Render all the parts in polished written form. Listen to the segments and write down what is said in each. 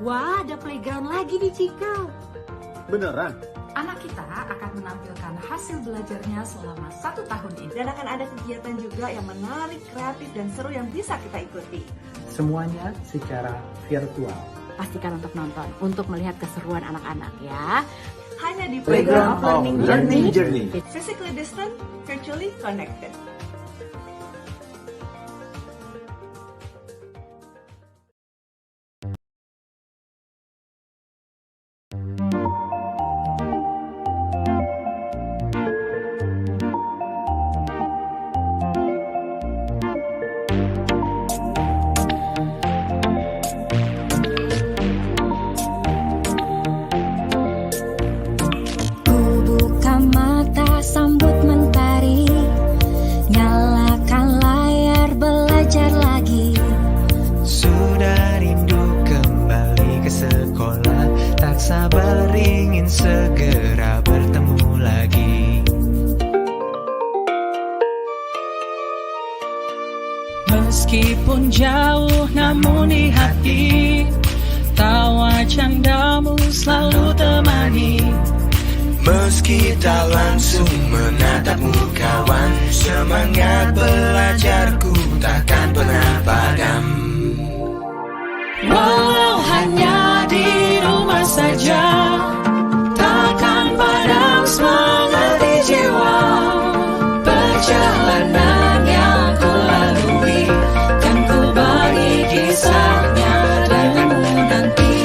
Wah, ada playground lagi di Cikal. Beneran? Anak kita akan menampilkan hasil belajarnya selama 1 tahun ini. Dan akan ada kegiatan juga yang menarik, kreatif, dan seru yang bisa kita ikuti. Semuanya secara virtual. Pastikan untuk nonton, untuk melihat keseruan anak-anak ya. Hanya di Playground of Learning Journey. Physically distant, virtually connected. Sambut mentari, nyalakan layar, belajar lagi. Sudah rindu kembali ke sekolah, tak sabar ingin segera bertemu lagi. Meskipun jauh namun di hati, tawa candamu selalu temani. Meski tak langsung menatapmu kawan, semangat belajarku takkan pernah padam. Walau hanya di rumah saja, takkan padam semangat di jiwa. Perjalanan yang ku lalui, kan ku bagi kisahnya denganmu nanti.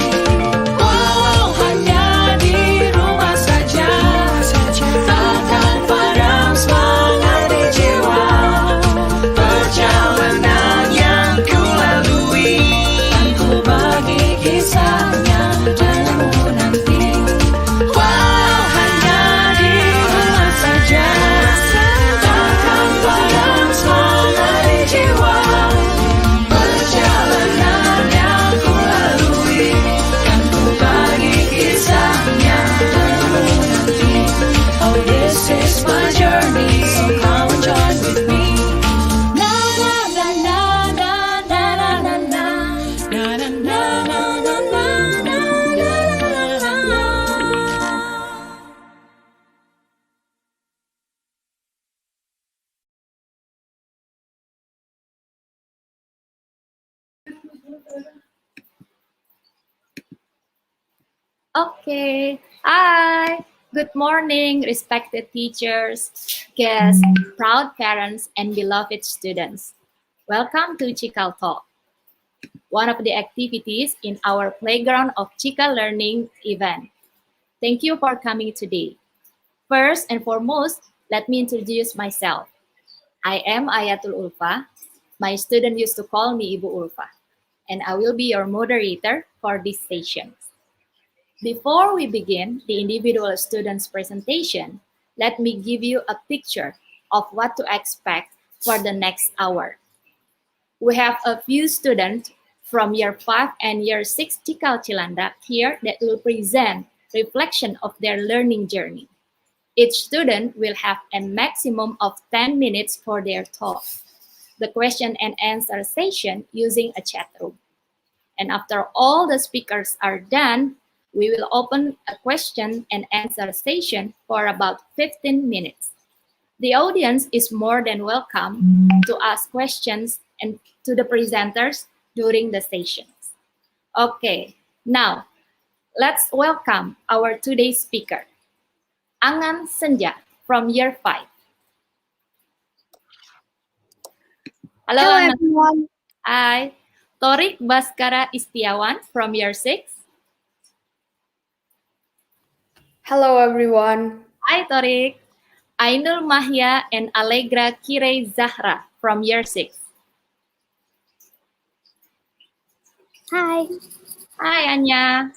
Okay, hi, good morning, respected teachers, guests, proud parents, and beloved students. Welcome to Cikal Talk, one of the activities in our Playground of Cikal Learning event. Thank you for coming today. First and foremost, let me introduce myself. I am Ayatul Ulfa. My student used to call me Ibu Ulfa, and I will be your moderator for this session. Before we begin the individual students' presentation, let me give you a picture of what to expect for the next hour. We have a few students from Year 5 and Year 6 Cikal Cilandak here that will present reflection of their learning journey. Each student will have a maximum of 10 minutes for their talk. The question and answer session using a chat room. And after all the speakers are done, we will open a question and answer session for about 15 minutes. The audience is more than welcome to ask questions and to the presenters during the sessions. Okay, now let's welcome our today's speaker, Angan Senja from Year 5. Hello everyone. Hi. Torik Baskara Istiawan from Year 6. Hello everyone. Hi Torik. Ainul Mahya and Allegra Kirei Zahra from Year 6. Hi. Hi Anya.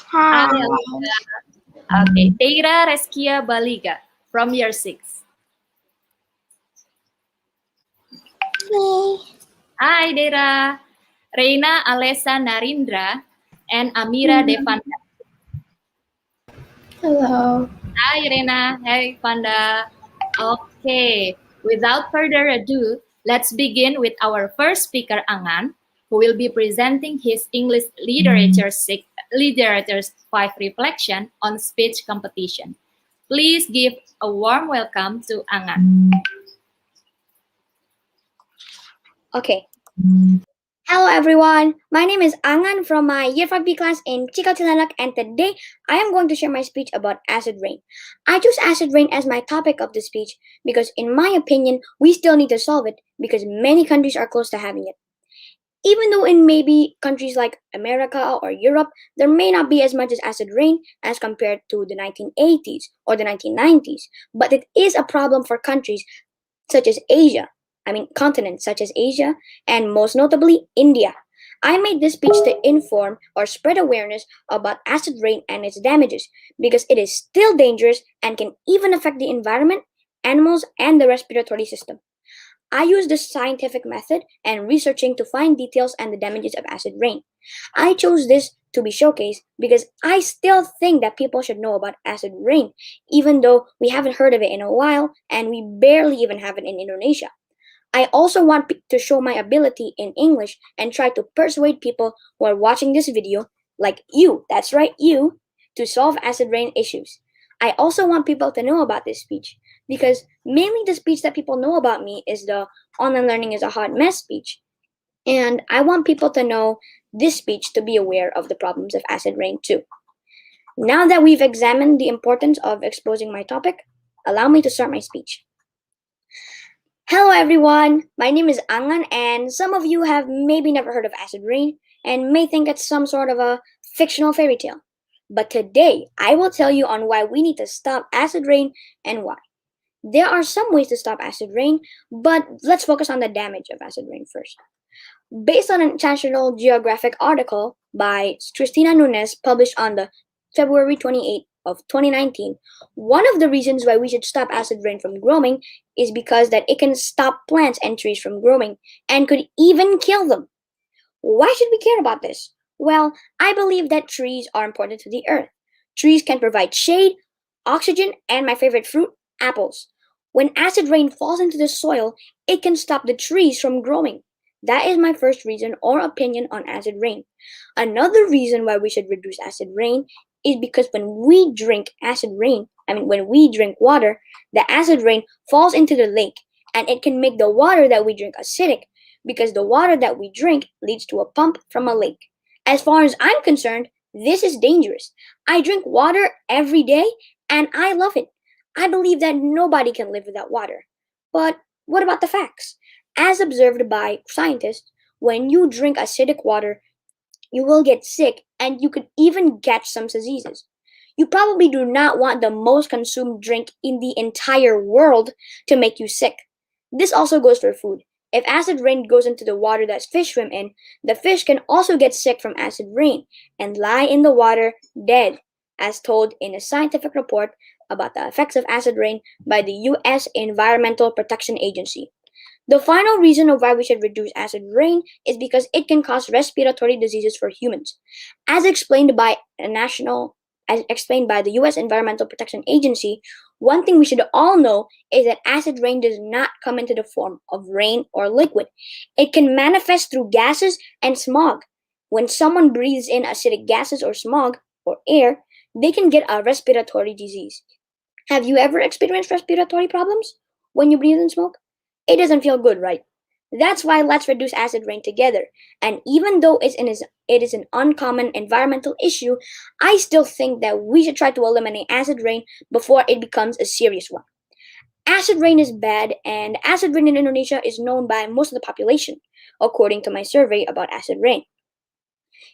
Hi. Allegra. Okay, Deira Reskia Baliga from Year 6. Hi Deira. Reina Alessa Narindra and Amira Devanda. Hello. Hi Rena, hi Panda. Okay, without further ado, Let's begin with our first speaker, Angan, who will be presenting his English Literature's 5 reflection on speech competition. Please give a warm welcome to Angan. Okay. Hello everyone. My name is Angan from my Year 5B class in Cikal, Cilandak, and today I am going to share my speech about acid rain. I chose acid rain as my topic of the speech because in my opinion, we still need to solve it because many countries are close to having it. Even though in maybe countries like America or Europe, there may not be as much as acid rain as compared to the 1980s or the 1990s, but it is a problem for countries such as continents such as Asia, and most notably India. I made this speech to inform or spread awareness about acid rain and its damages because it is still dangerous and can even affect the environment, animals, and the respiratory system. I used the scientific method and researching to find details and the damages of acid rain. I chose this to be showcased because I still think that people should know about acid rain, even though we haven't heard of it in a while and we barely even have it in Indonesia. I also want to show my ability in English and try to persuade people who are watching this video, like you, that's right, you, to solve acid rain issues. I also want people to know about this speech because mainly the speech that people know about me is the online learning is a hot mess speech. And I want people to know this speech to be aware of the problems of acid rain too. Now that we've examined the importance of exposing my topic, allow me to start my speech. Hello everyone, my name is Angan and some of you have maybe never heard of acid rain and may think it's some sort of a fictional fairy tale. But today, I will tell you on why we need to stop acid rain and why. There are some ways to stop acid rain, but let's focus on the damage of acid rain first. Based on an National Geographic article by Cristina Nunes published on the February 28th of 2019, one of the reasons why we should stop acid rain from growing is because that it can stop plants and trees from growing and could even kill them. Why should we care about this? Well, I believe that trees are important to the earth. Trees can provide shade, oxygen, and my favorite fruit, apples. When acid rain falls into the soil, it can stop the trees from growing. That is my first reason or opinion on acid rain. Another reason why we should reduce acid rain is because when we drink when we drink water, the acid rain falls into the lake and it can make the water that we drink acidic because the water that we drink leads to a pump from a lake. As far as I'm concerned, this is dangerous. I drink water every day and I love it. I believe that nobody can live without water. But what about the facts? As observed by scientists, when you drink acidic water, you will get sick and you could even catch some diseases. You probably do not want the most consumed drink in the entire world to make you sick. This also goes for food. If acid rain goes into the water that fish swim in, the fish can also get sick from acid rain and lie in the water dead, as told in a scientific report about the effects of acid rain by the U.S. Environmental Protection Agency. The final reason of why we should reduce acid rain is because it can cause respiratory diseases for humans. As explained by the U.S. Environmental Protection Agency, one thing we should all know is that acid rain does not come into the form of rain or liquid. It can manifest through gases and smog. When someone breathes in acidic gases or smog or air, they can get a respiratory disease. Have you ever experienced respiratory problems when you breathe in smoke? It doesn't feel good, right? That's why let's reduce acid rain together. And even though it is an uncommon environmental issue, I still think that we should try to eliminate acid rain before it becomes a serious one. Acid rain is bad, and acid rain in Indonesia is known by most of the population, according to my survey about acid rain.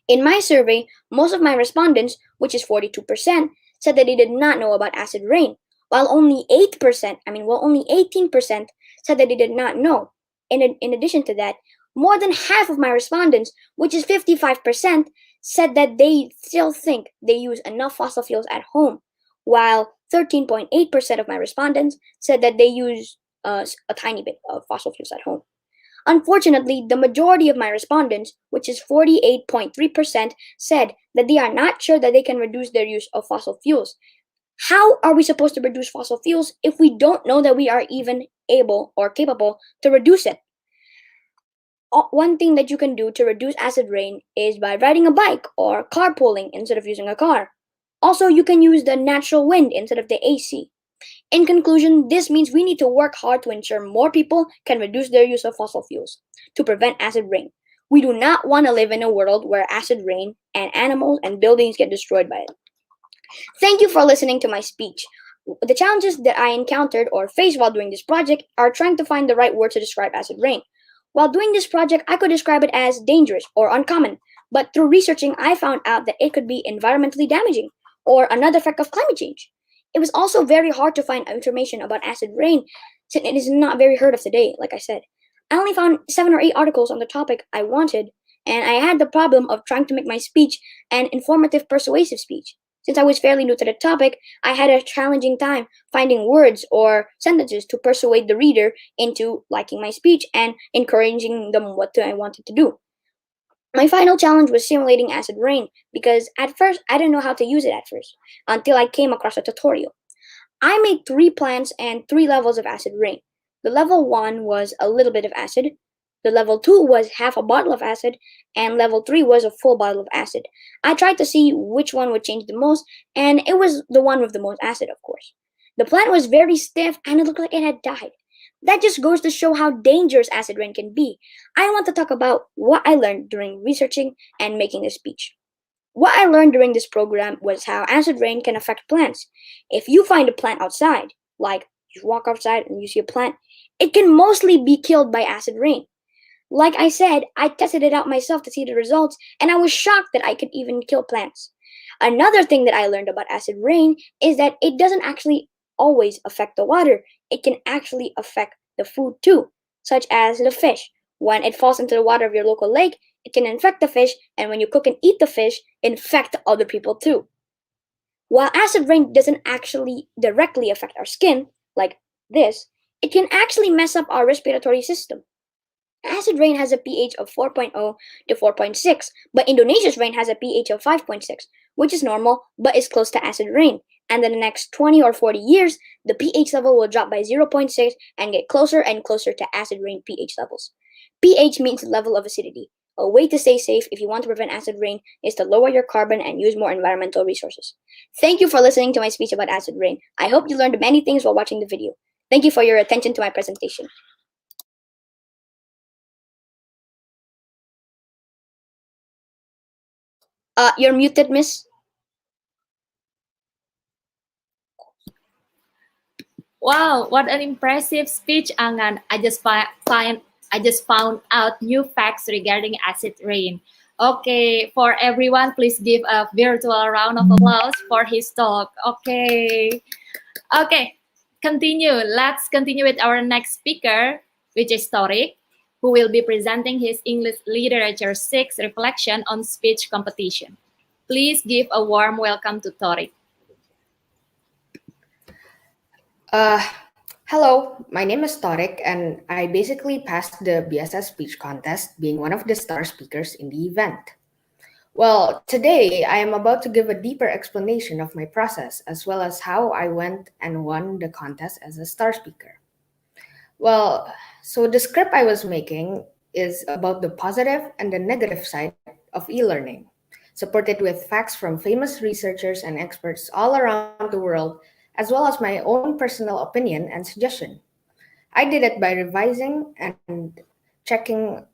In my survey, most of my respondents, which is 42%, said that they did not know about acid rain, while only 18% said that they did not know. In addition to that, more than half of my respondents, which is 55%, said that they still think they use enough fossil fuels at home, while 13.8% of my respondents said that they use a tiny bit of fossil fuels at home. Unfortunately, the majority of my respondents, which is 48.3%, said that they are not sure that they can reduce their use of fossil fuels. How are we supposed to reduce fossil fuels if we don't know that we are even able or capable to reduce it? one thing that you can do to reduce acid rain is by riding a bike or carpooling instead of using a car. Also, you can use the natural wind instead of the AC. In conclusion, this means we need to work hard to ensure more people can reduce their use of fossil fuels to prevent acid rain. We do not want to live in a world where acid rain and animals and buildings get destroyed by it. Thank you for listening to my speech. The challenges that I encountered or faced while doing this project are trying to find the right word to describe acid rain. While doing this project, I could describe it as dangerous or uncommon, but through researching, I found out that it could be environmentally damaging or another effect of climate change. It was also very hard to find information about acid rain since it is not very heard of today, like I said. I only found 7 or 8 articles on the topic I wanted, and I had the problem of trying to make my speech an informative, persuasive speech. Since I was fairly new to the topic, I had a challenging time finding words or sentences to persuade the reader into liking my speech and encouraging them what I wanted to do. My final challenge was simulating acid rain because at first I didn't know how to use it at first until I came across a tutorial. I made 3 plants and 3 levels of acid rain. The level 1 was a little bit of acid, the level 2 was half a bottle of acid, and level 3 was a full bottle of acid. I tried to see which one would change the most, and it was the one with the most acid, of course. The plant was very stiff and it looked like it had died. That just goes to show how dangerous acid rain can be. I want to talk about what I learned during researching and making this speech. What I learned during this program was how acid rain can affect plants. If you find a plant outside, like you walk outside and you see a plant, it can mostly be killed by acid rain. Like I said, I tested it out myself to see the results, and I was shocked that I could even kill plants. Another thing that I learned about acid rain is that it doesn't actually always affect the water. It can actually affect the food too, such as the fish. When it falls into the water of your local lake, it can infect the fish, and when you cook and eat the fish, infect other people too. While acid rain doesn't actually directly affect our skin, like this, it can actually mess up our respiratory system. Acid rain has a pH of 4.0 to 4.6, but Indonesia's rain has a pH of 5.6, which is normal but is close to acid rain. And in the next 20 or 40 years, the pH level will drop by 0.6 and get closer and closer to acid rain pH levels. pH means level of acidity. A way to stay safe if you want to prevent acid rain is to lower your carbon and use more environmental resources. Thank you for listening to my speech about acid rain. I hope you learned many things while watching the video. Thank you for your attention to my presentation. You're muted, miss. Wow, what an impressive speech, Angan. I just found out new facts regarding acid rain. Okay, for everyone, please give a virtual round of applause for his talk. Okay, continue. Let's continue with our next speaker, which is Torik, who will be presenting his English Literature 6 reflection on speech competition. Please give a warm welcome to Torik. Hello, my name is Torik, and I basically passed the BSS speech contest, being one of the star speakers in the event. Well, today I am about to give a deeper explanation of my process, as well as how I went and won the contest as a star speaker. Well, so the script I was making is about the positive and the negative side of e-learning, supported with facts from famous researchers and experts all around the world, as well as my own personal opinion and suggestion. I did it by revising and checking.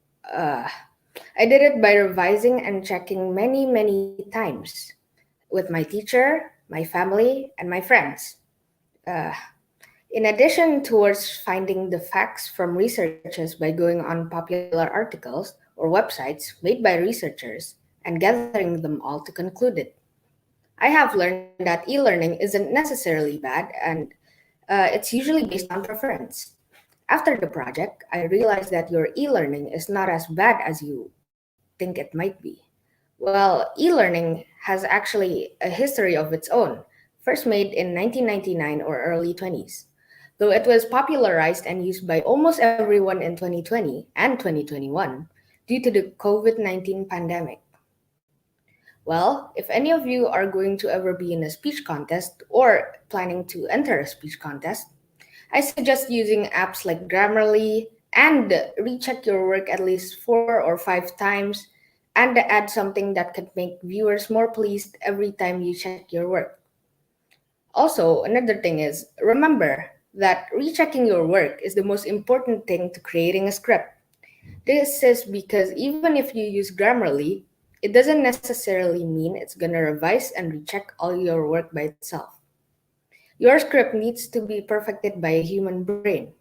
Many times with my teacher, my family, and my friends. In addition towards finding the facts from researchers by going on popular articles or websites made by researchers and gathering them all to conclude it. I have learned that e-learning isn't necessarily bad, and it's usually based on preference. After the project, I realized that your e-learning is not as bad as you think it might be. Well, e-learning has actually a history of its own, first made in 1999 or early 20s, though it was popularized and used by almost everyone in 2020 and 2021 due to the COVID-19 pandemic. Well, if any of you are going to ever be in a speech contest or planning to enter a speech contest, I suggest using apps like Grammarly, and recheck your work at least 4 or 5 times, and add something that could make viewers more pleased every time you check your work. Also, another thing is, remember that rechecking your work is the most important thing to creating a script. This is because even if you use Grammarly, it doesn't necessarily mean it's gonna revise and recheck all your work by itself. Your script needs to be perfected by a human brain.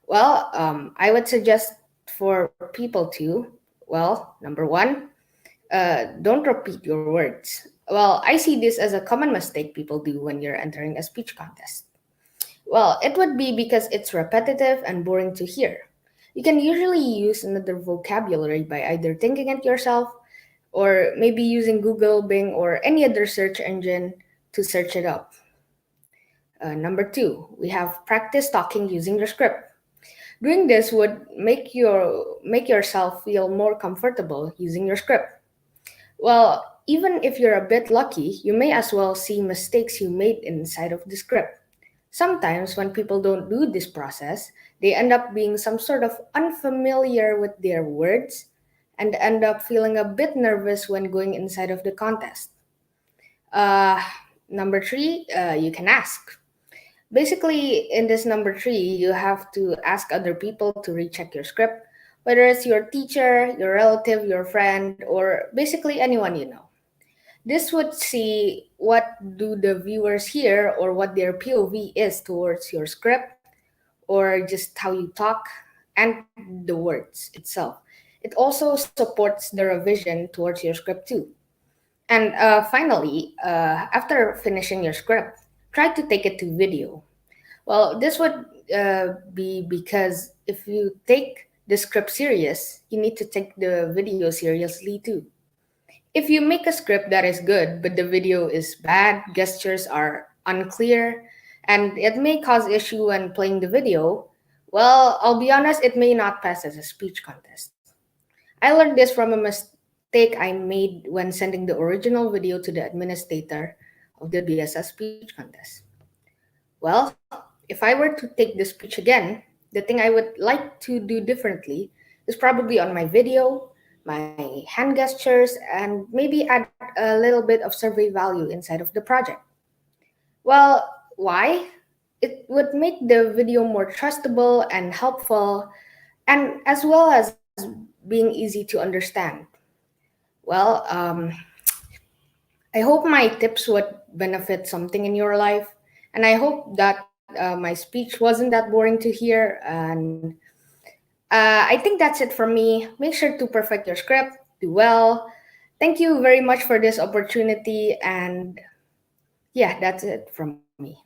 Well, I would suggest for people to, well, number one, don't repeat your words. Well, I see this as a common mistake people do when you're entering a speech contest. Well, it would be because it's repetitive and boring to hear. You can usually use another vocabulary by either thinking it yourself or maybe using Google, Bing, or any other search engine to search it up. Number two, we have practice talking using your script. Doing this would make yourself feel more comfortable using your script. Well, even if you're a bit lucky, you may as well see mistakes you made inside of the script. Sometimes when people don't do this process, they end up being some sort of unfamiliar with their words and end up feeling a bit nervous when going inside of the contest. Uh, Number three, you can ask. Basically, in this number three, you have to ask other people to recheck your script, whether it's your teacher, your relative, your friend, or basically anyone you know. This would see what do the viewers hear or what their POV is towards your script or just how you talk and the words itself. It also supports the revision towards your script too. And finally, after finishing your script, try to take it to video. Well, this would be because if you take the script serious, you need to take the video seriously too. If you make a script that is good, but the video is bad, gestures are unclear, and it may cause issue when playing the video, well, I'll be honest, it may not pass as a speech contest. I learned this from a mistake I made when sending the original video to the administrator of the BSS speech contest. Well, if I were to take the speech again, the thing I would like to do differently is probably on my video, my hand gestures, and maybe add a little bit of survey value inside of the project. Well, why? It would make the video more trustable and helpful, and as well as being easy to understand. Well, I hope my tips would benefit something in your life, and I hope that my speech wasn't that boring to hear. And I think that's it from me. Make sure to perfect your script, do well. Thank you very much for this opportunity, and yeah, that's it from me.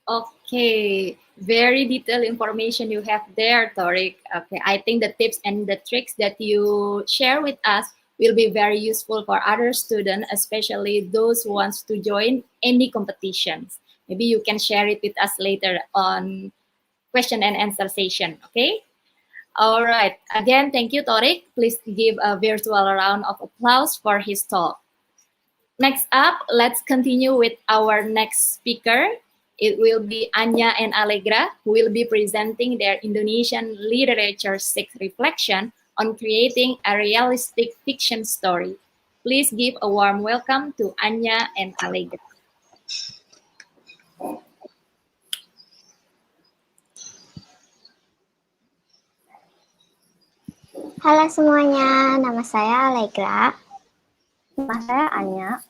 Okay, very detailed information you have there, Torik. Okay, I think the tips and the tricks that you share with us will be very useful for other students, especially those who wants to join any competitions. Maybe you can share it with us later on question and answer session, okay? All right, again, thank you, Torik. Please give a virtual round of applause for his talk. Next up, let's continue with our next speaker. It will be Anya and Allegra, who will be presenting their Indonesian Literature 6 reflection on creating a realistic fiction story. Please give a warm welcome to Anya and Allegra. Halo semuanya, nama saya Allegra. Nama saya Anya.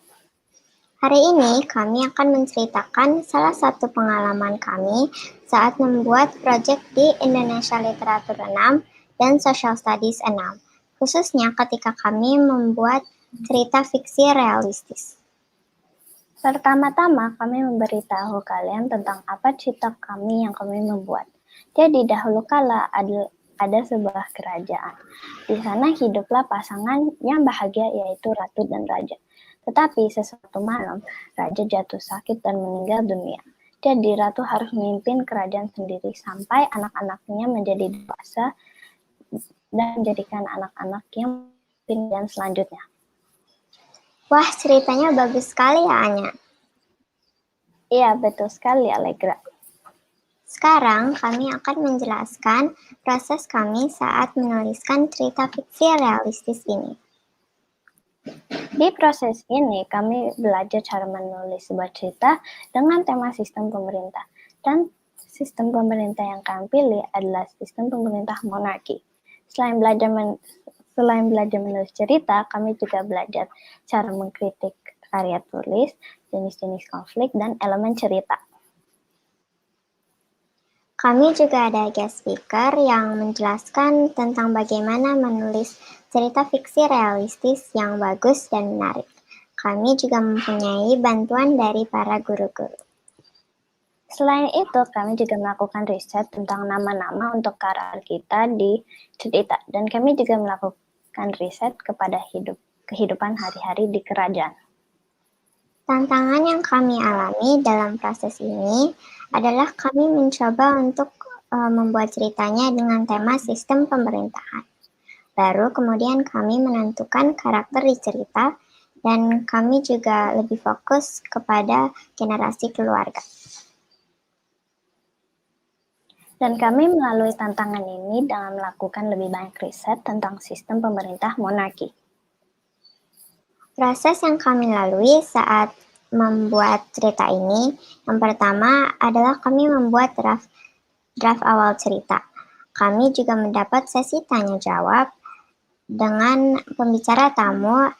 Hari ini kami akan menceritakan salah satu pengalaman kami saat membuat proyek di Indonesia Literatur 6 dan Social Studies 6, khususnya ketika kami membuat cerita fiksi realistis. Pertama-tama kami memberitahu kalian tentang apa cerita kami yang kami membuat. Jadi dahulu kala ada sebuah kerajaan. Di sana hiduplah pasangan yang bahagia yaitu ratu dan raja. Tetapi sesuatu malam, raja jatuh sakit dan meninggal dunia. Jadi ratu harus memimpin kerajaan sendiri sampai anak-anaknya menjadi dewasa dan menjadikan anak-anak yang memimpin selanjutnya. Wah, ceritanya bagus sekali ya, Anya. Iya, betul sekali, Allegra. Sekarang kami akan menjelaskan proses kami saat menuliskan cerita fiksi realistis ini. Di proses ini, kami belajar cara menulis sebuah cerita dengan tema sistem pemerintah. Dan sistem pemerintah yang kami pilih adalah sistem pemerintah monarki. Selain belajar menulis cerita, kami juga belajar cara mengkritik karya tulis, jenis-jenis konflik, dan elemen cerita. Kami juga ada guest speaker yang menjelaskan tentang bagaimana menulis cerita fiksi realistis yang bagus dan menarik. Kami juga mempunyai bantuan dari para guru-guru. Selain itu, kami juga melakukan riset tentang nama-nama untuk karakter kita di cerita. Dan kami juga melakukan riset kepada kehidupan hari-hari di kerajaan. Tantangan yang kami alami dalam proses ini adalah kami mencoba untuk membuat ceritanya dengan tema sistem pemerintahan. Baru kemudian kami menentukan karakter di cerita dan kami juga lebih fokus kepada generasi keluarga. Dan kami melalui tantangan ini dengan melakukan lebih banyak riset tentang sistem pemerintah monarki. Proses yang kami lalui saat membuat cerita ini, yang pertama adalah kami membuat draft awal cerita. Kami juga mendapat sesi tanya jawab dengan pembicara tamu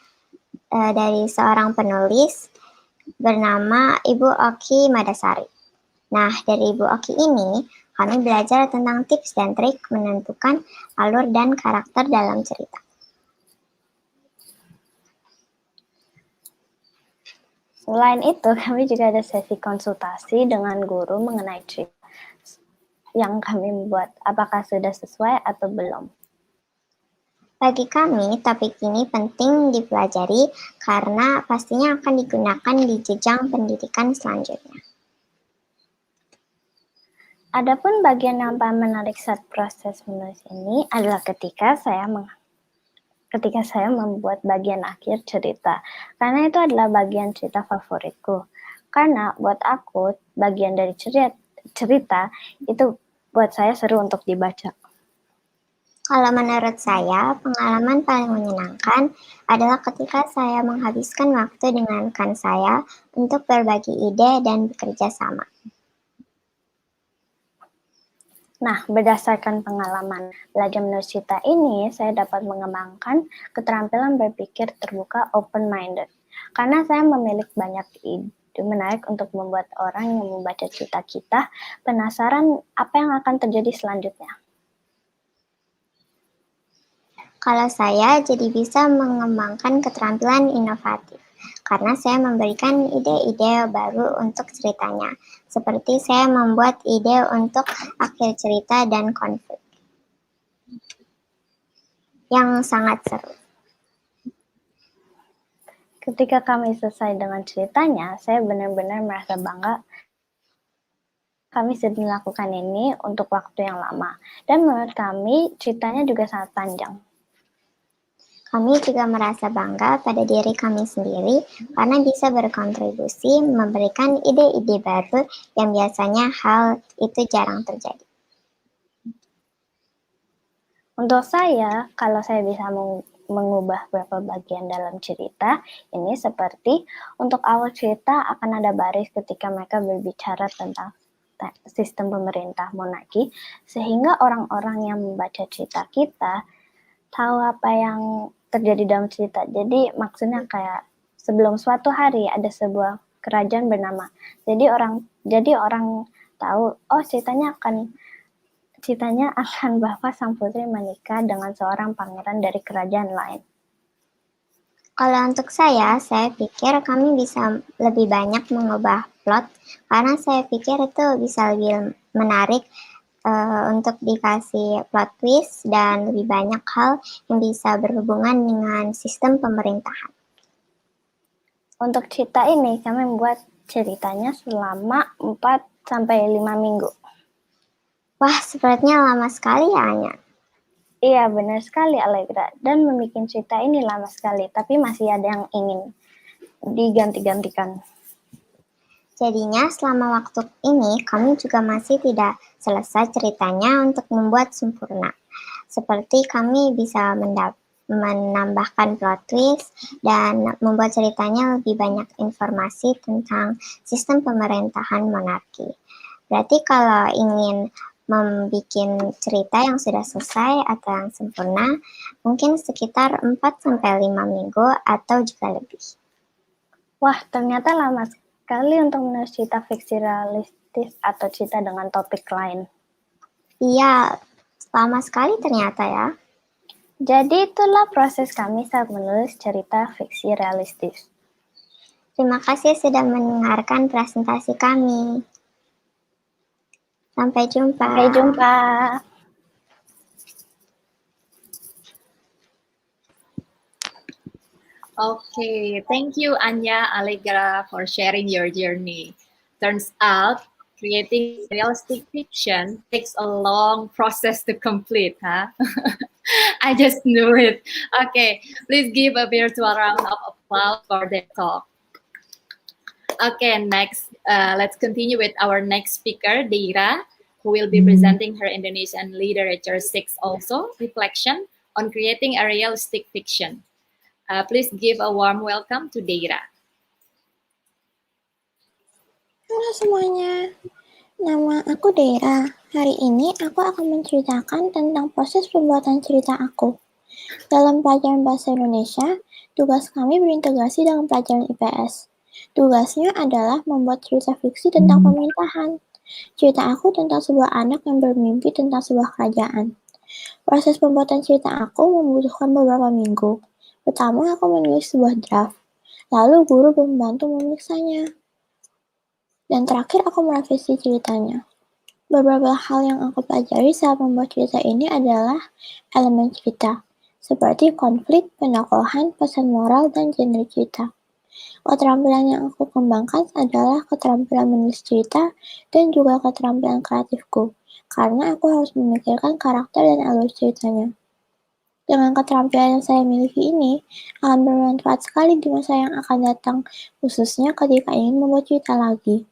dari seorang penulis bernama Ibu Oki Madasari. Nah, dari Ibu Oki ini, kami belajar tentang tips dan trik menentukan alur dan karakter dalam cerita. Selain itu, kami juga ada sesi konsultasi dengan guru mengenai cerita yang kami membuat, apakah sudah sesuai atau belum. Bagi kami, topik ini penting dipelajari karena pastinya akan digunakan di jenjang pendidikan selanjutnya. Adapun bagian yang paling menarik saat proses menulis ini adalah ketika saya membuat bagian akhir cerita. Karena itu adalah bagian cerita favoritku. Karena buat aku, bagian dari cerita itu buat saya seru untuk dibaca. Kalau menurut saya, pengalaman paling menyenangkan adalah ketika saya menghabiskan waktu dengan rekan saya untuk berbagi ide dan bekerja sama. Nah, berdasarkan pengalaman belajar menulis cerita ini, saya dapat mengembangkan keterampilan berpikir terbuka open-minded. Karena saya memiliki banyak ide menarik untuk membuat orang yang membaca cerita kita penasaran apa yang akan terjadi selanjutnya. Kalau saya jadi bisa mengembangkan keterampilan inovatif, karena saya memberikan ide-ide baru untuk ceritanya, seperti saya membuat ide untuk akhir cerita dan konflik, yang sangat seru. Ketika kami selesai dengan ceritanya, saya benar-benar merasa bangga. Kami sudah melakukan ini untuk waktu yang lama, dan menurut kami ceritanya juga sangat panjang. Kami juga merasa bangga pada diri kami sendiri karena bisa berkontribusi memberikan ide-ide baru yang biasanya hal itu jarang terjadi. Untuk saya, kalau saya bisa mengubah beberapa bagian dalam cerita, ini seperti untuk awal cerita akan ada baris ketika mereka berbicara tentang sistem pemerintah monarki, sehingga orang-orang yang membaca cerita kita tahu apa yang terjadi dalam cerita. Jadi maksudnya kayak sebelum suatu hari ada sebuah kerajaan bernama. Jadi orang tahu, oh ceritanya akan bahwa sang putri menikah dengan seorang pangeran dari kerajaan lain. Kalau untuk saya pikir kami bisa lebih banyak mengubah plot karena saya pikir itu bisa lebih menarik untuk dikasih plot twist dan lebih banyak hal yang bisa berhubungan dengan sistem pemerintahan. Untuk cerita ini, kami membuat ceritanya selama 4-5 minggu. Wah, sepertinya lama sekali ya, Anya. Iya, benar sekali, Allegra. Dan membuat cerita ini lama sekali, tapi masih ada yang ingin diganti-gantikan. Jadinya selama waktu ini kami juga masih tidak selesai ceritanya untuk membuat sempurna. Seperti kami bisa menambahkan plot twist dan membuat ceritanya lebih banyak informasi tentang sistem pemerintahan monarki. Berarti kalau ingin membuat cerita yang sudah selesai atau yang sempurna, mungkin sekitar 4-5 minggu atau juga lebih. Wah, ternyata lama sekali untuk menulis cerita fiksi realistis atau cerita dengan topik lain. Iya, lama sekali ternyata ya. Jadi itulah proses kami saat menulis cerita fiksi realistis. Terima kasih sudah mendengarkan presentasi kami. Sampai jumpa. Sampai jumpa. Okay, thank you Anya Allegra for sharing your journey. Turns out creating realistic fiction takes a long process to complete, huh? I just knew it. Okay, please give a virtual round of applause for that talk. Okay, next, let's continue with our next speaker, Deira, who will be presenting her Indonesian Literature 6 also, Reflection on Creating a Realistic Fiction. Please give a warm welcome to Deira. Halo semuanya, nama aku Deira. Hari ini aku akan menceritakan tentang proses pembuatan cerita aku. Dalam pelajaran Bahasa Indonesia, tugas kami berintegrasi dengan pelajaran IPS. Tugasnya adalah membuat cerita fiksi tentang pemerintahan. Cerita aku tentang sebuah anak yang bermimpi tentang sebuah kerajaan. Proses pembuatan cerita aku membutuhkan beberapa minggu. Pertama, aku menulis sebuah draft. Lalu guru membantu memeriksanya. Dan terakhir, aku merevisi ceritanya. Beberapa hal yang aku pelajari saat membuat cerita ini adalah elemen cerita, seperti konflik, penokohan, pesan moral, dan genre cerita. Keterampilan yang aku kembangkan adalah keterampilan menulis cerita dan juga keterampilan kreatifku, karena aku harus memikirkan karakter dan alur ceritanya. Dengan keterampilan yang saya miliki ini, akan bermanfaat sekali di masa yang akan datang, khususnya ketika ingin membuat cerita lagi.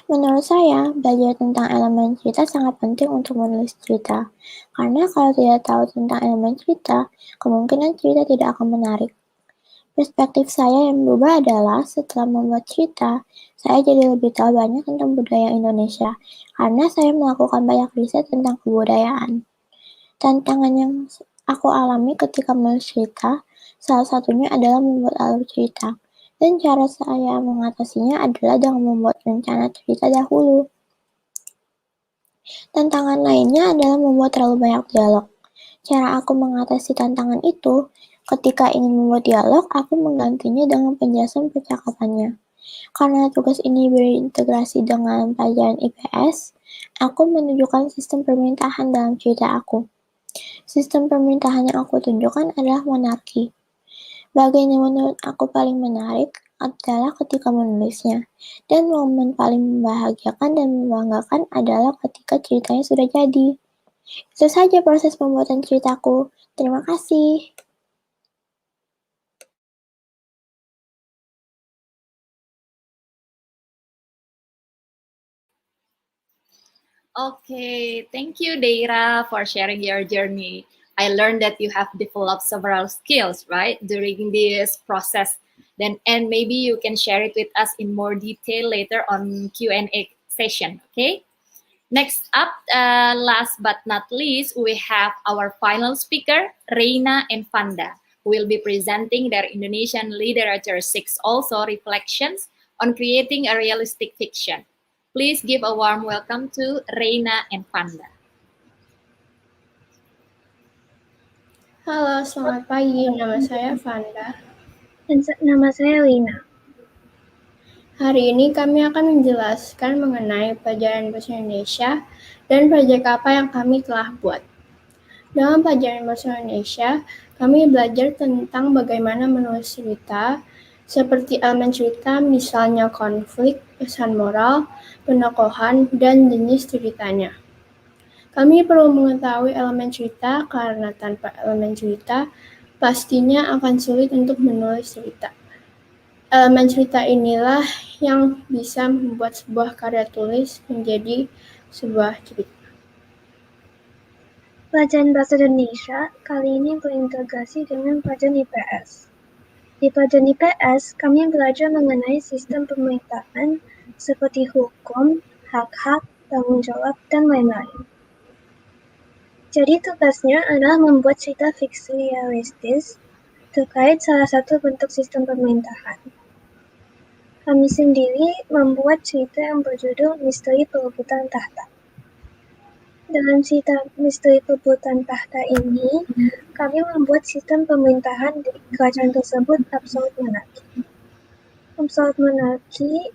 Menurut saya, belajar tentang elemen cerita sangat penting untuk menulis cerita, karena kalau tidak tahu tentang elemen cerita, kemungkinan cerita tidak akan menarik. Perspektif saya yang berubah adalah setelah membuat cerita, saya jadi lebih tahu banyak tentang budaya Indonesia, karena saya melakukan banyak riset tentang kebudayaan. Tantangan yang aku alami ketika menulis cerita, salah satunya adalah membuat alur cerita. Dan cara saya mengatasinya adalah dengan membuat rencana cerita dahulu. Tantangan lainnya adalah membuat terlalu banyak dialog. Cara aku mengatasi tantangan itu, ketika ingin membuat dialog, aku menggantinya dengan penjelasan percakapannya. Karena tugas ini berintegrasi dengan pelajaran IPS, aku menunjukkan sistem pemerintahan dalam cerita aku. Sistem pemerintahan yang aku tunjukkan adalah monarki. Bagian yang menurut aku paling menarik adalah ketika menulisnya, dan momen paling membahagiakan dan membanggakan adalah ketika ceritanya sudah jadi. Itu saja proses pembuatan ceritaku. Terima kasih. Okay, thank you, Deira, for sharing your journey. I learned that you have developed several skills, right, during this process. And maybe you can share it with us in more detail later on Q&A session, okay? Next up, last but not least, we have our final speaker, Reina and Fanda, who will be presenting their Indonesian Literature 6 also reflections on creating a realistic fiction. Please give a warm welcome to Reina and Fanda. Halo, selamat pagi. Nama saya Fanda. Dan nama saya Lina. Hari ini kami akan menjelaskan mengenai pelajaran Bahasa Indonesia dan proyek apa yang kami telah buat. Dalam pelajaran Bahasa Indonesia, kami belajar tentang bagaimana menulis cerita, seperti elemen cerita misalnya konflik, pesan moral, penokohan, dan jenis ceritanya. Kami perlu mengetahui elemen cerita karena tanpa elemen cerita, pastinya akan sulit untuk menulis cerita. Elemen cerita inilah yang bisa membuat sebuah karya tulis menjadi sebuah cerita. Pelajaran Bahasa Indonesia kali ini berintegrasi dengan pelajaran IPS. Di pelajaran IPS, kami belajar mengenai sistem pemerintahan seperti hukum, hak-hak, tanggung jawab, dan lain-lain. Jadi tugasnya adalah membuat cerita fiksi realistis terkait salah satu bentuk sistem pemerintahan. Kami sendiri membuat cerita yang berjudul Misteri Perebutan Tahta. Dalam cerita Misteri Perebutan Tahta ini, kami membuat sistem pemerintahan di kerajaan tersebut absolut monarki.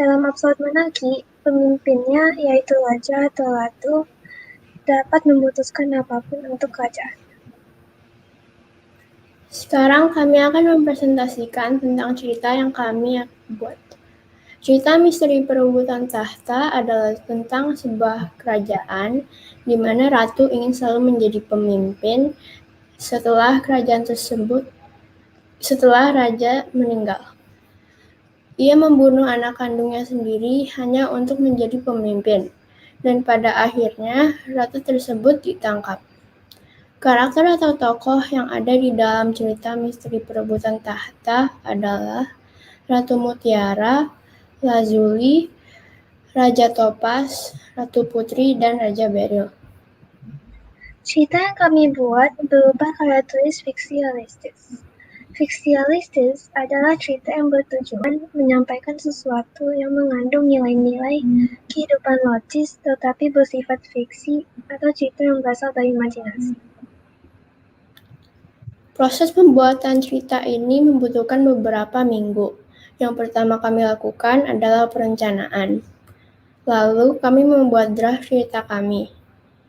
Dalam absolut monarki, pemimpinnya yaitu raja atau ratu dapat memutuskan apapun untuk kerajaan. Sekarang kami akan mempresentasikan tentang cerita yang kami buat. Cerita Misteri Perebutan Tahta adalah tentang sebuah kerajaan di mana ratu ingin selalu menjadi pemimpin setelah raja meninggal. Ia membunuh anak kandungnya sendiri hanya untuk menjadi pemimpin, dan pada akhirnya ratu tersebut ditangkap. Karakter atau tokoh yang ada di dalam cerita Misteri Perebutan Tahta adalah Ratu Mutiara, Lazuli, Raja Topas, Ratu Putri, dan Raja Beryl. Cerita yang kami buat berupa karya tulis fiksi realistis. Fiksi realistis adalah cerita yang bertujuan menyampaikan sesuatu yang mengandung nilai-nilai kehidupan logis tetapi bersifat fiksi atau cerita yang berasal dari imajinasi. Proses pembuatan cerita ini membutuhkan beberapa minggu. Yang pertama kami lakukan adalah perencanaan. Lalu kami membuat draft cerita kami.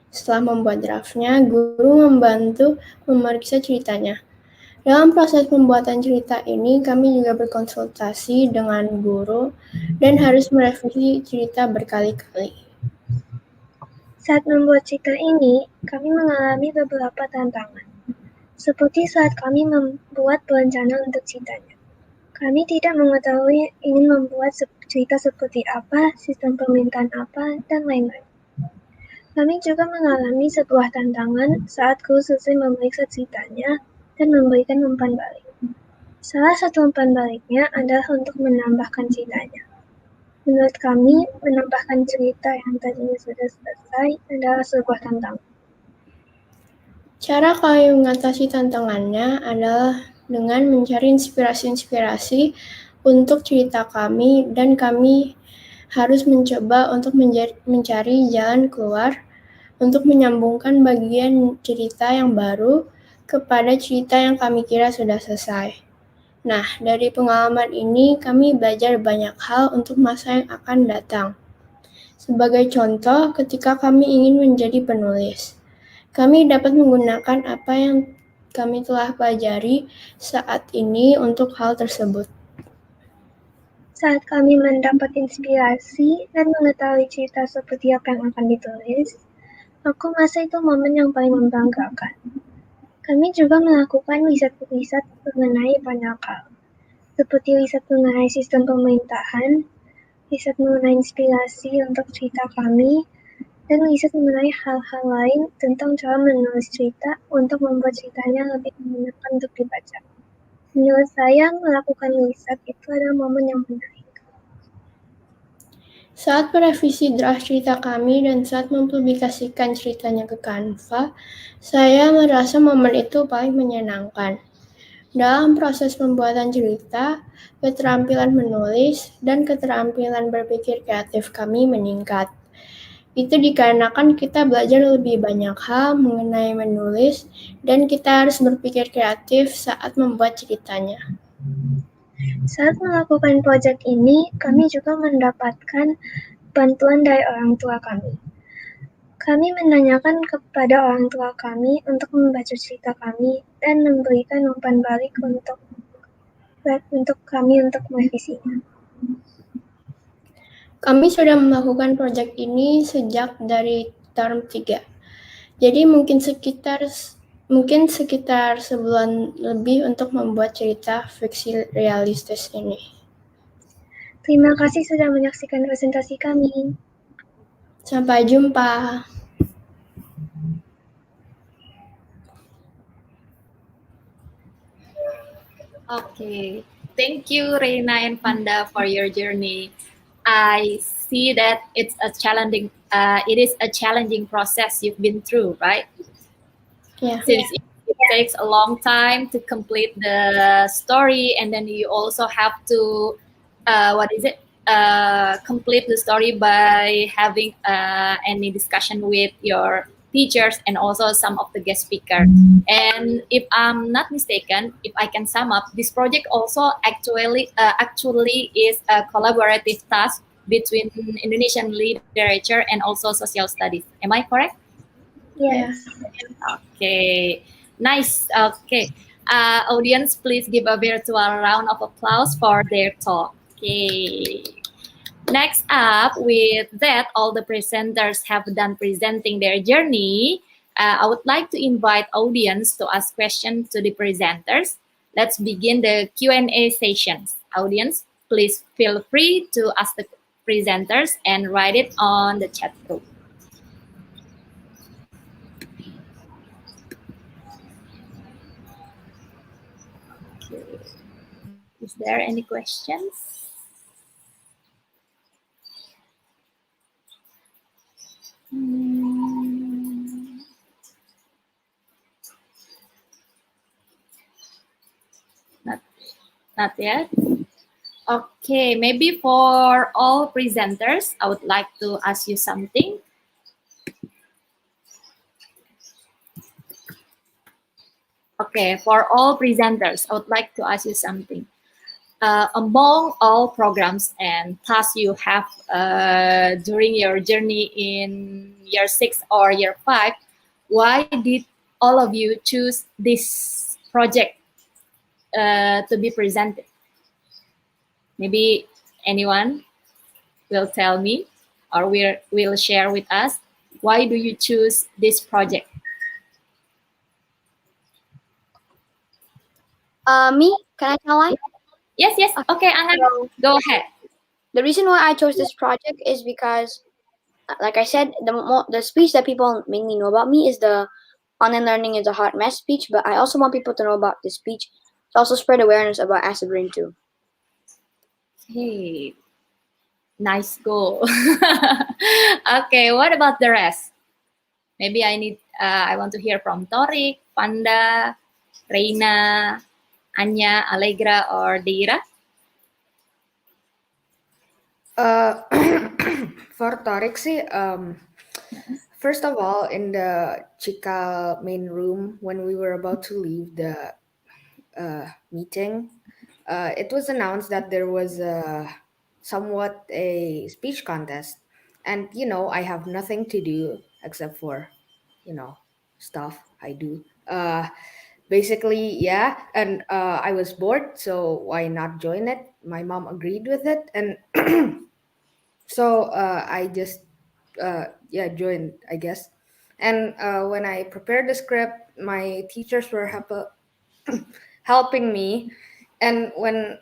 Setelah membuat draftnya, guru membantu memeriksa ceritanya. Dalam proses pembuatan cerita ini, kami juga berkonsultasi dengan guru dan harus merevisi cerita berkali-kali. Saat membuat cerita ini, kami mengalami beberapa tantangan. Seperti saat kami membuat perencanaan untuk ceritanya. Kami tidak mengetahui ingin membuat cerita seperti apa, sistem pemerintahan apa, dan lain-lain. Kami juga mengalami sebuah tantangan saat guru selesai memeriksa ceritanya dan memberikan umpan balik. Salah satu umpan baliknya adalah untuk menambahkan ceritanya. Menurut kami, menambahkan cerita yang tadinya sudah selesai adalah sebuah tantangan. Cara kami mengatasi tantangannya adalah dengan mencari inspirasi-inspirasi untuk cerita kami, dan kami harus mencoba untuk mencari jalan keluar untuk menyambungkan bagian cerita yang baru kepada cerita yang kami kira sudah selesai. Nah, dari pengalaman ini kami belajar banyak hal untuk masa yang akan datang. Sebagai contoh, ketika kami ingin menjadi penulis, kami dapat menggunakan apa yang kami telah pelajari saat ini untuk hal tersebut. Saat kami mendapat inspirasi dan mengetahui cerita seperti apa yang akan ditulis, aku merasa itu momen yang paling membanggakan. Kami juga melakukan riset-riset mengenai banyak hal, seperti riset mengenai sistem pemerintahan, riset mengenai inspirasi untuk cerita kami, dan riset mengenai hal-hal lain tentang cara menulis cerita untuk membuat ceritanya lebih menyenangkan untuk dibaca. Menurut saya, melakukan riset itu adalah momen yang menarik. Saat merevisi draft cerita kami dan saat mempublikasikan ceritanya ke Canva, saya merasa momen itu paling menyenangkan. Dalam proses pembuatan cerita, keterampilan menulis dan keterampilan berpikir kreatif kami meningkat. Itu dikarenakan kita belajar lebih banyak hal mengenai menulis dan kita harus berpikir kreatif saat membuat ceritanya. Saat melakukan proyek ini, kami juga mendapatkan bantuan dari orang tua kami. Kami menanyakan kepada orang tua kami untuk membaca cerita kami dan memberikan umpan balik untuk kami untuk merevisinya. Kami sudah melakukan proyek ini sejak dari term 3. Jadi mungkin sekitar Mungkin sekitar sebulan lebih untuk membuat cerita fiksi realistis ini. Terima kasih sudah menyaksikan presentasi kami. Sampai jumpa. Okay, thank you, Reina and Panda, for your journey. I see that it's a challenging. It is a challenging process you've been through, right? Yeah. Since it takes a long time to complete the story, and then you also have to, complete the story by having any discussion with your teachers and also some of the guest speakers. And if I'm not mistaken, if I can sum up, this project also actually is a collaborative task between Indonesian literature and also social studies. Am I correct? Yes. Okay, nice. Okay, audience, please give a virtual round of applause for their talk. Okay. Next up, with that, all the presenters have done presenting their journey. I would like to invite audience to ask questions to the presenters. Let's begin the Q&A sessions. Audience, please feel free to ask the presenters and write it on the chat room. Okay. Is there any questions? Not yet. Okay, maybe for all presenters, I would like to ask you something. Okay, for all presenters, I would like to ask you something. Among all programs and tasks you have during your journey in year 6 or year 5, why did all of you choose this project to be presented? Maybe anyone will tell me or will share with us, why do you choose this project? Me? Can I tell why? Yes. Okay, Angan, go ahead. The reason why I chose this project is because, like I said, the speech that people mainly know about me is the online learning is a hot mess speech, but I also want people to know about this speech to also spread awareness about acid rain too. Hey, nice goal. Okay, what about the rest? Maybe I want to hear from Torik, Panda, Reina, Anya, Allegra, or Deira. For Torik sih, first of all, in the Cikal main room, when we were about to leave the meeting, it was announced that there was somewhat a speech contest. And, I have nothing to do except for, stuff I do. Basically, yeah. And I was bored, so why not join it? My mom agreed with it. And so I just joined, I guess. And when I prepared the script, my teachers were helping me. And when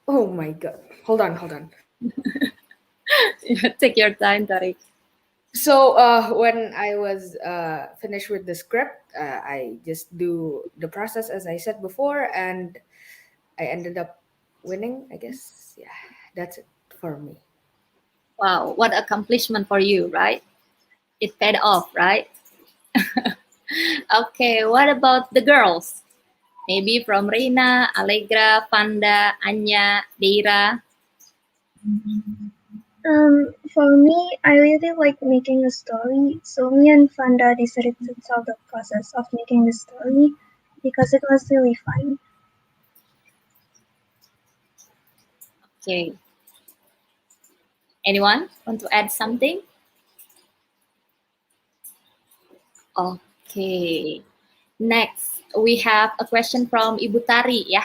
oh my god, hold on. Take your time, Torik. So when I was finished with the script, I just do the process as I said before, and I ended up winning, I guess. Yeah, that's it for me. Wow, what accomplishment for you, right? It paid off, right? Okay, what about the girls? Maybe from Reina, Allegra, Panda, Anya, Deira. For me, I really like making a story. So me and Fanda decided to tell the process of making the story because it was really fun. Okay. Anyone want to add something? Okay. Next, we have a question from Ibu Tari ya.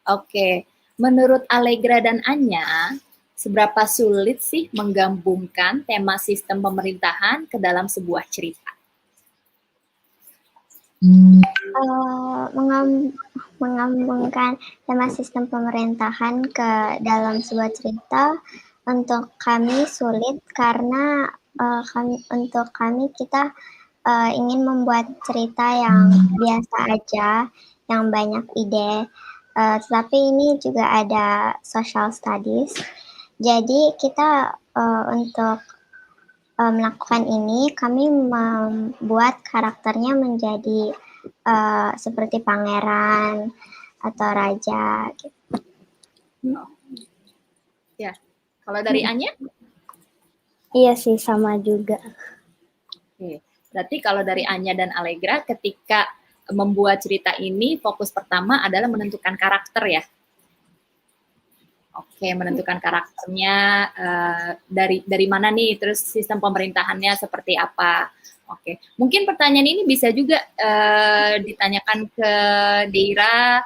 Oke. Menurut Allegra dan Anya, seberapa sulit sih menggabungkan tema sistem pemerintahan ke dalam sebuah cerita? Mengambungkan tema sistem pemerintahan ke dalam sebuah cerita untuk kami sulit karena untuk kami kita ingin membuat cerita yang biasa aja, yang banyak ide. Tetapi ini juga ada social studies. Jadi kita untuk melakukan ini, kami membuat karakternya menjadi seperti pangeran atau raja. Gitu. Ya, kalau dari Anya? Iya sih, sama juga. Oke. Berarti kalau dari Anya dan Allegra, ketika membuat cerita ini, fokus pertama adalah menentukan karakter ya? Oke, menentukan karakternya dari mana nih, terus sistem pemerintahannya seperti apa. Oke, mungkin pertanyaan ini bisa juga ditanyakan ke Deira,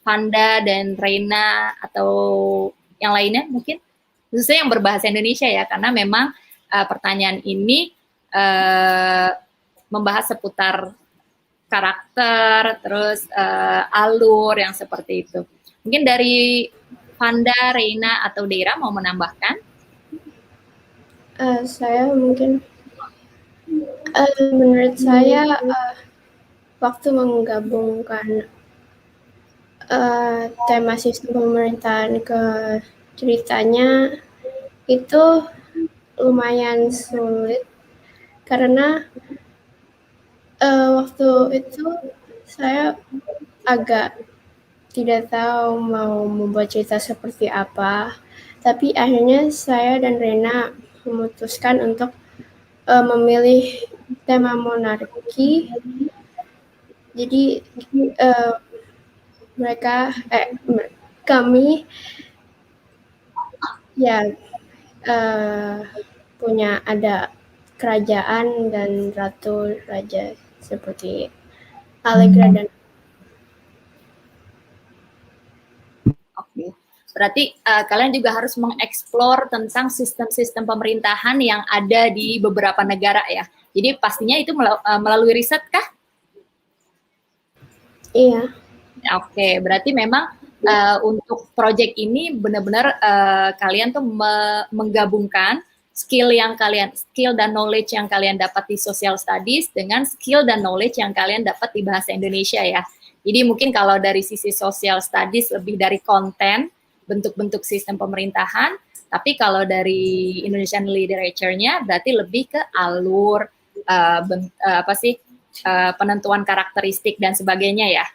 Fanda, dan Reina, atau yang lainnya mungkin, khususnya yang berbahasa Indonesia ya, karena memang pertanyaan ini membahas seputar karakter, terus alur yang seperti itu. Mungkin dari Fanda, Reina, atau Deira mau menambahkan? Saya mungkin, menurut saya waktu menggabungkan tema sistem pemerintahan ke ceritanya itu lumayan sulit karena waktu itu saya agak tidak tahu mau membuat cerita seperti apa, tapi akhirnya saya dan Rena memutuskan untuk memilih tema monarki. Jadi kami ya punya ada kerajaan dan ratu raja seperti Allegra dan Oke. Berarti kalian juga harus mengeksplor tentang sistem-sistem pemerintahan yang ada di beberapa negara ya. Jadi pastinya itu melalui riset kah? Iya. Oke, berarti memang untuk project ini benar-benar kalian tuh menggabungkan skill dan knowledge yang kalian dapat di social studies dengan skill dan knowledge yang kalian dapat di bahasa Indonesia ya. Jadi mungkin kalau dari sisi social studies lebih dari konten, bentuk-bentuk sistem pemerintahan, tapi kalau dari Indonesian literature-nya berarti lebih ke alur, penentuan karakteristik dan sebagainya ya.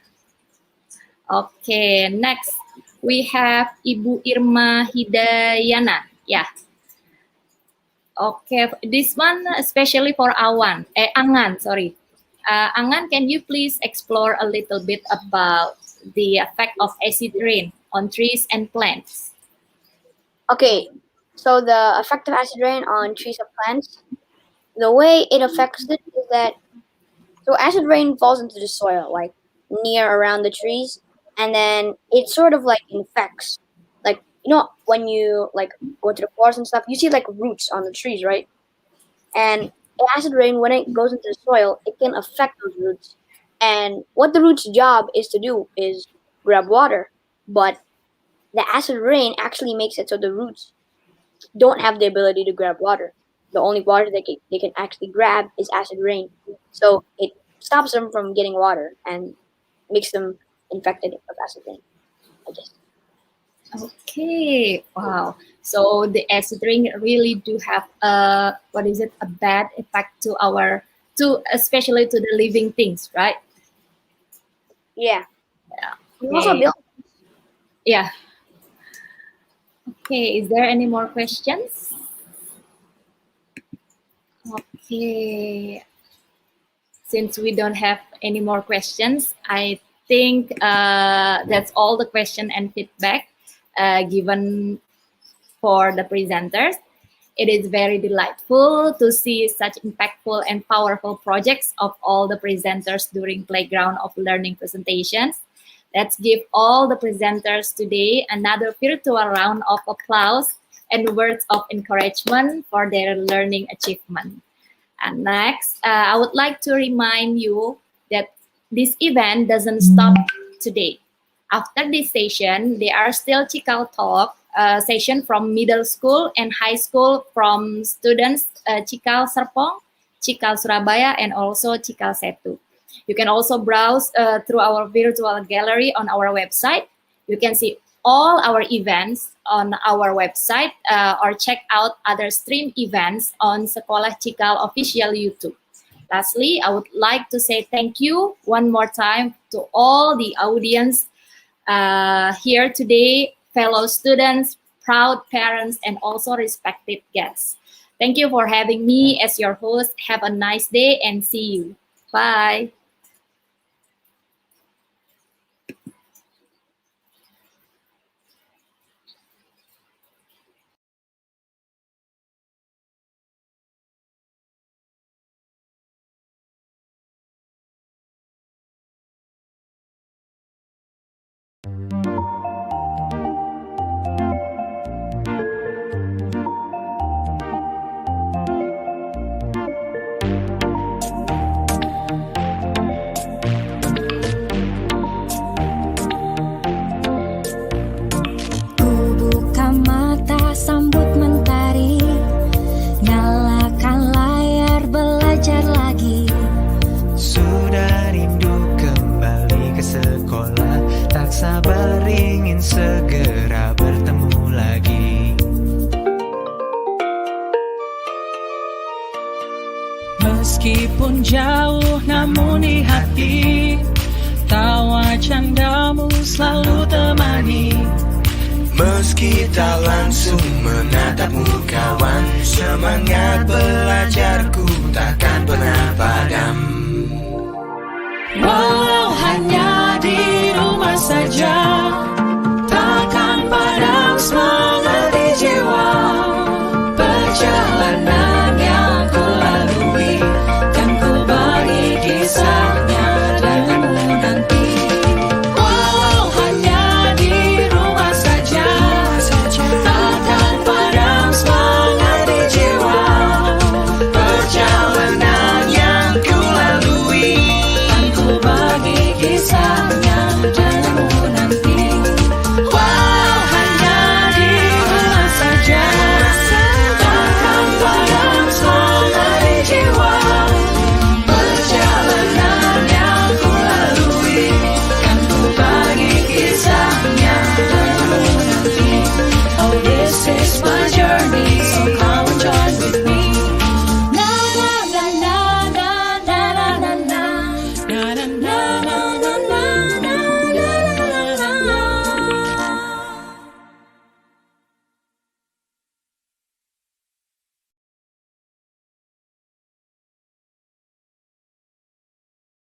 Oke, next we have Ibu Irma Hidayana. Yeah. Okay, this one especially for Angan, sorry. Angan, can you please explore a little bit about the effect of acid rain on trees and plants? Okay, so the effect of acid rain on trees and plants, the way it affects it is that, so acid rain falls into the soil, like near around the trees, and then it sort of like infects. Like, you know, when you like go to the forest and stuff, you see like roots on the trees, right? And acid rain, when it goes into the soil, it can affect those roots. And what the root's job is to do is grab water, but the acid rain actually makes it so the roots don't have the ability to grab water. The only water they can actually grab is acid rain. So it stops them from getting water and makes them infected of acid rain, I guess. Okay, wow. So the acid rain really do have a bad effect especially to the living things, right? Yeah. Okay. Also yeah. Okay, is there any more questions? Okay. Since we don't have any more questions, I think that's all the question and feedback given for the presenters. It is very delightful to see such impactful and powerful projects of all the presenters during Playground of Learning presentations. Let's give all the presenters today another virtual round of applause and words of encouragement for their learning achievement. And next, I would like to remind you that this event doesn't stop today. After this session, there are still Cikal Talk session from middle school and high school from students Cikal Serpong, Cikal Surabaya, and also Cikal Setu. You can also browse through our virtual gallery on our website. You can see all our events on our website or check out other stream events on Sekolah Cikal official YouTube. Lastly, I would like to say thank you one more time to all the audience here today, fellow students, proud parents, and also respected guests. Thank you for having me as your host. Have a nice day and see you. Bye. Sambut mentari, nyalakan layar, belajar lagi. Sudah rindu kembali ke sekolah, tak sabar ingin segera bertemu lagi. Meskipun jauh namun di hati, tawa candamu selalu temani. Meski tak langsung menatapmu kawan, semangat belajarku takkan pernah padam. Walau hanya di rumah saja,